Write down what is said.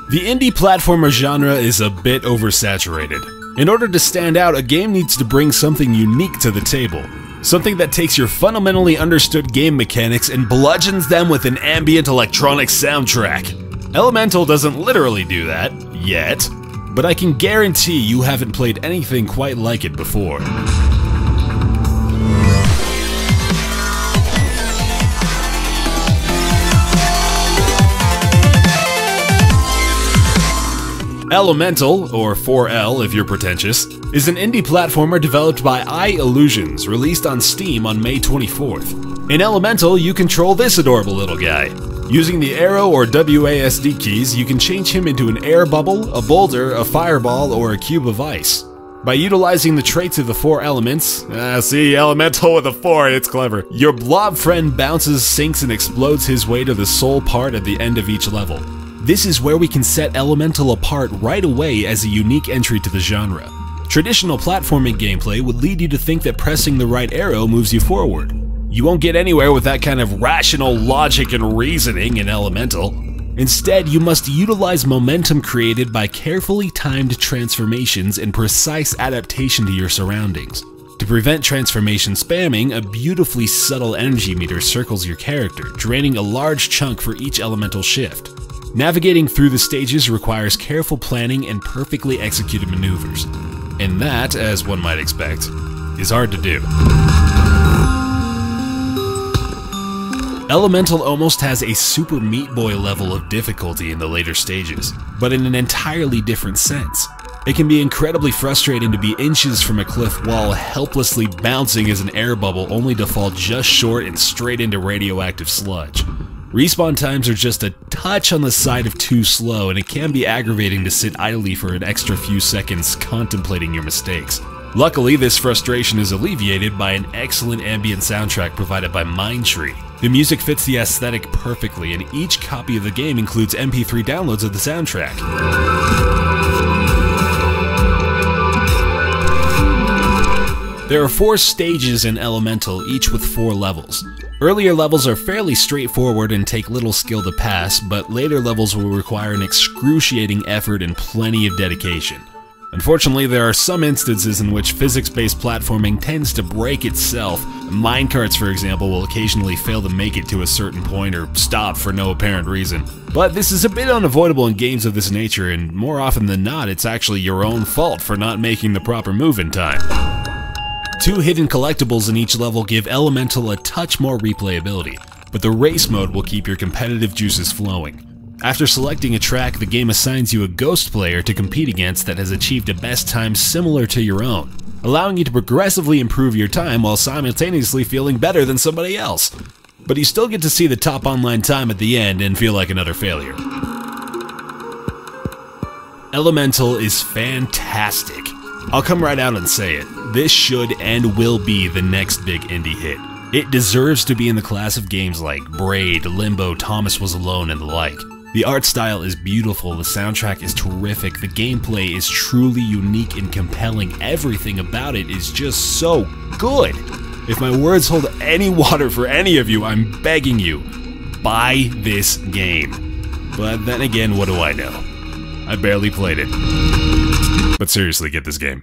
The indie platformer genre is a bit oversaturated. In order to stand out, a game needs to bring something unique to the table. Something that takes your fundamentally understood game mechanics and bludgeons them with an ambient electronic soundtrack. Elemental doesn't literally do that, yet, but I can guarantee you haven't played anything quite like it before. Elemental, or 4L if you're pretentious, is an indie platformer developed by iLlusions, released on Steam on May 24th. In Elemental, you control this adorable little guy. Using the arrow or WASD keys, you can change him into an air bubble, a boulder, a fireball, or a cube of ice. By utilizing the traits of the 4 elements, see, Elemental with a 4, it's clever. Your blob friend bounces, sinks, and explodes his way to the soul part at the end of each level. This is where we can set Elemental apart right away as a unique entry to the genre. Traditional platforming gameplay would lead you to think that pressing the right arrow moves you forward. You won't get anywhere with that kind of rational logic and reasoning in Elemental. Instead, you must utilize momentum created by carefully timed transformations and precise adaptation to your surroundings. To prevent transformation spamming, a beautifully subtle energy meter circles your character, draining a large chunk for each elemental shift. Navigating through the stages requires careful planning and perfectly executed maneuvers. And that, as one might expect, is hard to do. Elemental almost has a Super Meat Boy level of difficulty in the later stages, but in an entirely different sense. It can be incredibly frustrating to be inches from a cliff wall, helplessly bouncing as an air bubble only to fall just short and straight into radioactive sludge. Respawn times are just a touch on the side of too slow, and it can be aggravating to sit idly for an extra few seconds contemplating your mistakes. Luckily, this frustration is alleviated by an excellent ambient soundtrack provided by Mindtree. The music fits the aesthetic perfectly, and each copy of the game includes MP3 downloads of the soundtrack. There are 4 stages in Elemental, each with 4 levels. Earlier levels are fairly straightforward and take little skill to pass, but later levels will require an excruciating effort and plenty of dedication. Unfortunately, there are some instances in which physics-based platforming tends to break itself. Minecarts, for example, will occasionally fail to make it to a certain point or stop for no apparent reason. But this is a bit unavoidable in games of this nature, and more often than not, it's actually your own fault for not making the proper move in time. 2 hidden collectibles in each level give Elemental a touch more replayability, but the race mode will keep your competitive juices flowing. After selecting a track, the game assigns you a ghost player to compete against that has achieved a best time similar to your own, allowing you to progressively improve your time while simultaneously feeling better than somebody else. But you still get to see the top online time at the end and feel like another failure. Elemental is fantastic. I'll come right out and say it. This should and will be the next big indie hit. It deserves to be in the class of games like Braid, Limbo, Thomas Was Alone, and the like. The art style is beautiful, the soundtrack is terrific, the gameplay is truly unique and compelling, everything about it is just so good. If my words hold any water for any of you, I'm begging you, buy this game. But then again, what do I know? I barely played it. But seriously, get this game.